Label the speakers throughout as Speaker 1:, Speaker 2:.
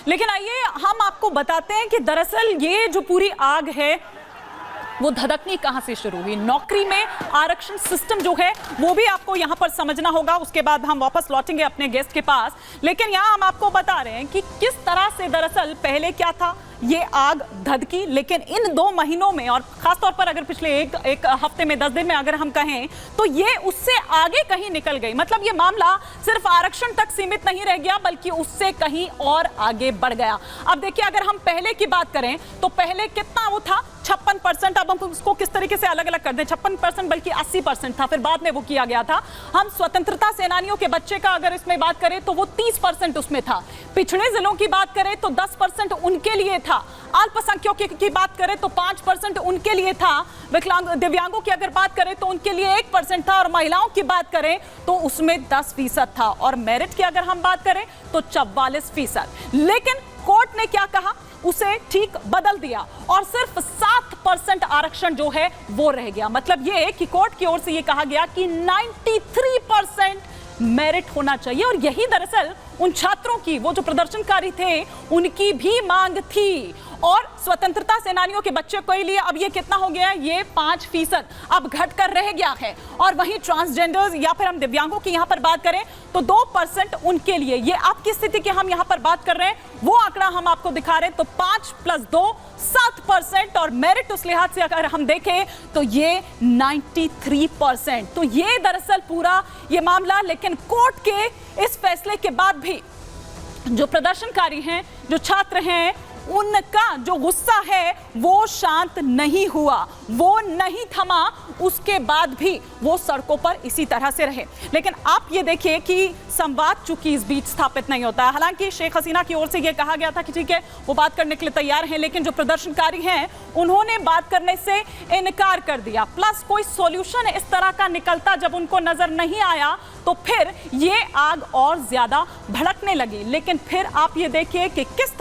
Speaker 1: लेकिन आइए हम आपको बताते हैं कि दरअसल ये जो पूरी आग है वो धधकनी कहां से शुरू हुई। नौकरी में आरक्षण सिस्टम जो है वो भी आपको यहां पर समझना होगा, उसके बाद हम वापस लौटेंगे अपने गेस्ट के पास। लेकिन यहां हम आपको बता रहे हैं कि किस तरह से दरअसल पहले क्या था, ये आग धधकी, लेकिन इन 2 महीनों में और खासतौर पर अगर पिछले एक हफ्ते में 10 दिन में अगर हम कहें तो ये उससे आगे कहीं निकल गई। मतलब ये मामला सिर्फ आरक्षण तक सीमित नहीं रह गया बल्कि उससे कहीं और आगे बढ़ गया। अब देखिए, अगर हम पहले की बात करें तो पहले कितना वो था, 56%। अब हम उसको किस तरीके से अलग अलग कर दें, 56% बल्कि 80% था, फिर बाद में वो किया गया था। हम स्वतंत्रता सेनानियों के बच्चे का अगर इसमें बात करें तो वो 30% उसमें था। पिछड़े जिलों की बात करें तो 10% उनके लिए था। अल्पसंख्यकों की बात करें तो 5% उनके लिए था। विकलांग दिव्यांगों की अगर बात करें तो उनके लिए 1% था, और महिलाओं की बात करें तो उसमें 10% था, और मेरिट की अगर हम बात करें तो 44%। लेकिन कोर्ट ने क्या कहा, उसे ठीक बदल दिया और सिर्फ 7% आरक्षण जो है वो रह गया। मतलब ये कि कोर्ट की ओर से ये कहा गया कि 93% मेरिट होना चाहिए, और यही दरअसल उन छात्रों की, वो जो प्रदर्शनकारी थे, उनकी भी मांग थी। और स्वतंत्रता सेनानियों के बच्चे के लिए अब ये कितना हो गया, ये 5% अब घटकर रह गया है। और वहीं ट्रांसजेंडर्स या फिर हम दिव्यांगों की यहां पर बात करें तो 2% उनके लिए। ये आपकी स्थिति की हम यहां पर बात कर रहे हैं, वो आंकड़ा हम आपको दिखा रहे हैं। तो 5 + 2 7%, और मेरिट उस लिहाज से अगर हम देखें तो ये 93%। तो ये दरअसल पूरा ये मामला, लेकिन कोर्ट के इस फैसले के बाद भी जो प्रदर्शनकारी हैं, जो छात्र हैं, उनका जो गुस्सा है वो शांत नहीं हुआ, वो नहीं थमा। उसके बाद भी वो सड़कों पर इसी तरह से रहे। लेकिन आप ये देखिए कि संवाद चूंकि इस बीच स्थापित नहीं होता है। हालांकि शेख हसीना की ओर से ये कहा गया था कि ठीक है, वो बात करने के लिए तैयार हैं, लेकिन जो प्रदर्शनकारी हैं उन्होंने बात करने से इनकार कर दिया। प्लस कोई सॉल्यूशन इस तरह का निकलता जब उनको नजर नहीं आया तो फिर ये आग और ज्यादा भड़कने लगी। लेकिन फिर आप ये देखिए कि किस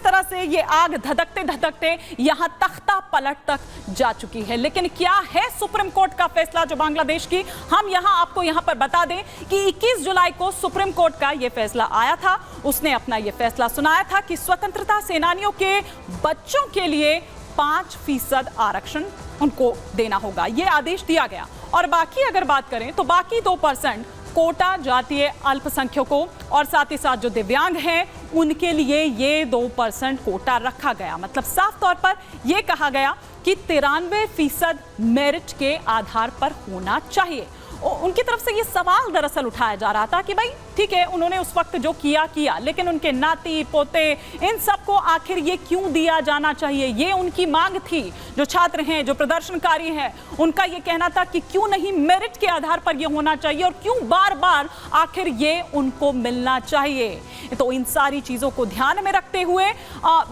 Speaker 1: तरह से ये आग धधकते धधकते यहां तख्ता पलट तक जा चुकी है। लेकिन क्या है सुप्रीम कोर्ट का फैसला जो बांग्लादेश की, हम यहां आपको यहां पर बता दें कि 21 जुलाई को सुप्रीम कोर्ट का यह फैसला आया था। उसने अपना यह फैसला सुनाया था कि स्वतंत्रता सेनानियों के बच्चों के लिए 5% आरक्षण उनको देना होगा, यह आदेश दिया गया। और बाकी अगर बात करें तो बाकी 2% कोटा जातीय अल्पसंख्यकों और साथ ही साथ जो दिव्यांग हैं उनके लिए ये 2% कोटा रखा गया। मतलब साफ तौर पर यह कहा गया कि 93% मेरिट के आधार पर होना चाहिए। उनकी तरफ से ये सवाल दरअसल उठाया जा रहा था कि भाई ठीक है, उन्होंने उस वक्त जो किया, लेकिन उनके नाती पोते इन सबको आखिर ये क्यों दिया जाना चाहिए, ये उनकी मांग थी। जो छात्र हैं, जो प्रदर्शनकारी हैं, उनका ये कहना था कि क्यों नहीं मेरिट के आधार पर ये होना चाहिए, और क्यों बार बार आखिर ये उनको मिलना चाहिए। तो इन सारी चीजों को ध्यान में रखते हुए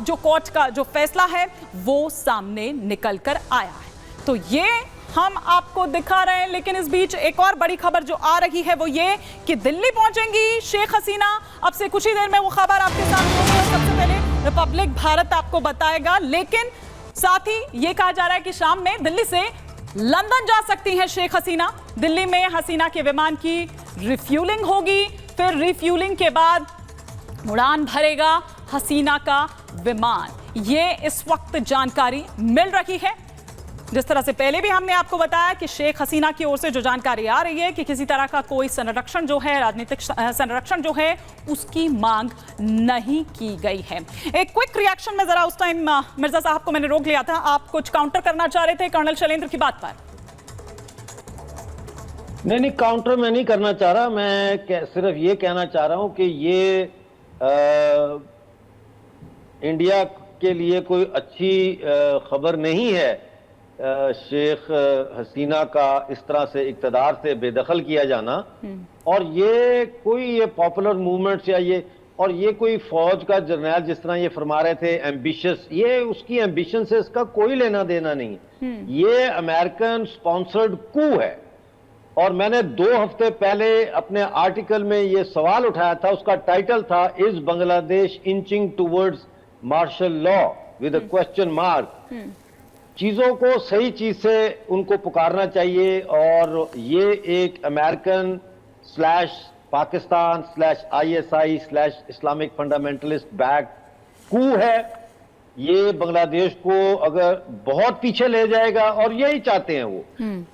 Speaker 1: जो कोर्ट का जो फैसला है वो सामने निकल कर आया है। तो ये हम आपको दिखा रहे हैं। लेकिन इस बीच एक और बड़ी खबर जो आ रही है वो ये कि दिल्ली पहुंचेंगी शेख हसीना। अब से कुछ ही देर में वो खबर आपके सामने होगी, सबसे पहले रिपब्लिक भारत आपको बताएगा। लेकिन साथ ही ये कहा जा रहा है कि शाम में दिल्ली से लंदन जा सकती हैं शेख हसीना। दिल्ली में हसीना के विमान की रिफ्यूलिंग होगी, फिर रिफ्यूलिंग के बाद उड़ान भरेगा हसीना का विमान। ये इस वक्त जानकारी मिल रही है। जिस तरह से पहले भी हमने आपको बताया कि शेख हसीना की ओर से जो जानकारी आ रही है कि किसी तरह का कोई संरक्षण जो है, राजनीतिक संरक्षण जो है, उसकी मांग नहीं की गई है। एक क्विक रिएक्शन में जरा उस टाइम मिर्जा साहब को मैंने रोक लिया था, आप कुछ काउंटर करना चाह रहे थे कर्नल शैलेंद्र की बात पर।
Speaker 2: नहीं, काउंटर मैं नहीं करना चाह रहा। मैं सिर्फ ये कहना चाह रहा हूं कि ये इंडिया के लिए कोई अच्छी खबर नहीं है शेख हसीना का इस तरह से इक़्तिदार से बेदखल किया जाना। और ये पॉपुलर मूवमेंट्स या ये कोई फौज का जर्नैल जिस तरह ये फरमा रहे थे एम्बिशियस, ये उसकी एम्बिशन से इसका कोई लेना देना नहीं। ये अमेरिकन स्पॉन्सर्ड कू है। और मैंने 2 हफ्ते पहले अपने आर्टिकल में ये सवाल उठाया था, उसका टाइटल था is Bangladesh inching towards martial law with a question mark. चीजों को सही चीज से उनको पुकारना चाहिए। और ये एक American / Pakistan /ISI/ Islamic fundamentalist back coup है। ये बांग्लादेश को अगर बहुत पीछे ले जाएगा, और यही चाहते हैं वो।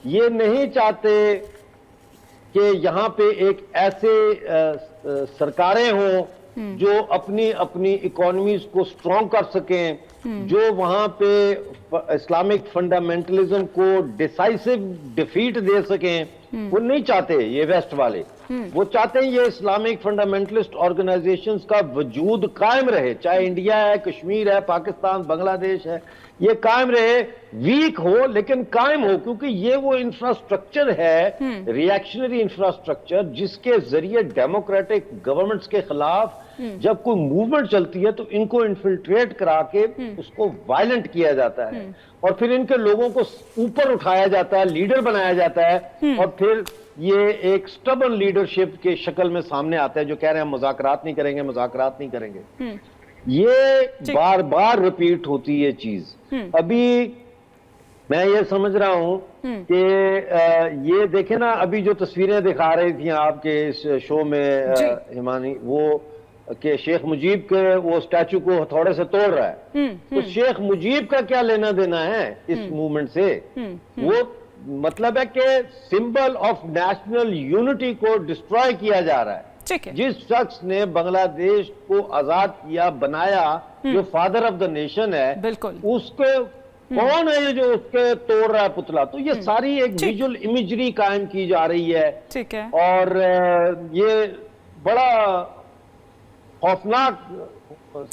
Speaker 2: ये नहीं चाहते कि यहाँ पे एक ऐसे सरकारें हों जो अपनी अपनी इकोनॉमीज को स्ट्रॉन्ग कर सकें, जो वहां पे इस्लामिक फंडामेंटलिज्म को डिसाइसिव डिफीट दे सकें। वो नहीं चाहते ये वेस्ट वाले। वो चाहते हैं ये इस्लामिक फंडामेंटलिस्ट ऑर्गेनाइजेशंस का वजूद कायम रहे, चाहे इंडिया है, कश्मीर है, पाकिस्तान, बांग्लादेश है, ये कायम रहे, वीक हो लेकिन कायम हो, क्योंकि ये वो इंफ्रास्ट्रक्चर है, रिएक्शनरी इंफ्रास्ट्रक्चर, जिसके जरिए डेमोक्रेटिक गवर्नमेंट्स के खिलाफ जब कोई मूवमेंट चलती है तो इनको इन्फिल्ट्रेट करा के उसको वायलेंट किया जाता है, और फिर इनके लोगों को ऊपर उठाया जाता है, लीडर बनाया जाता है, और फिर ये एक स्टबर्न लीडरशिप के शक्ल में सामने आता है जो कह रहे हैं हम मुज़ाकरात नहीं करेंगे, मुज़ाकरात नहीं करेंगे। ये बार बार रिपीट होती है चीज। अभी मैं ये समझ रहा हूं कि ये देखे ना, अभी जो तस्वीरें दिखा रही थी आपके इस शो में हिमानी, वो कि शेख मुजीब के वो स्टैचू को हथौड़े से तोड़ रहा है, तो शेख मुजीब का क्या लेना देना है इस मूवमेंट से? वो मतलब है कि सिंबल ऑफ नेशनल यूनिटी को डिस्ट्रॉय किया जा रहा है। जिस शख्स ने बांग्लादेश को आजाद किया, बनाया, जो फादर ऑफ द नेशन है, बिल्कुल, उसके कौन है ये जो उसके तोड़ रहा है पुतला? तो ये सारी एक विजुअल इमेजरी कायम की जा रही है। ठीक है। और ये बड़ा खौफनाक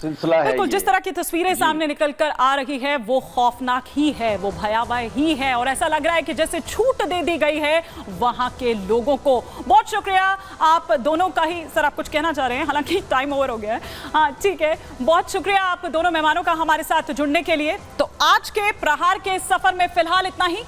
Speaker 2: सिलसिला है।
Speaker 1: बिल्कुल, जिस तरह की तस्वीरें सामने निकल कर आ रही है वो खौफनाक ही है, वो भयावह ही है, और ऐसा लग रहा है कि जैसे छूट दे दी गई है वहां के लोगों को। बहुत शुक्रिया आप दोनों का ही। सर, आप कुछ कहना चाह रहे हैं? हालांकि टाइम ओवर हो गया है। हाँ, ठीक है। बहुत शुक्रिया आप दोनों मेहमानों का हमारे साथ जुड़ने के लिए। तो आज के प्रहार के सफर में फिलहाल इतना ही।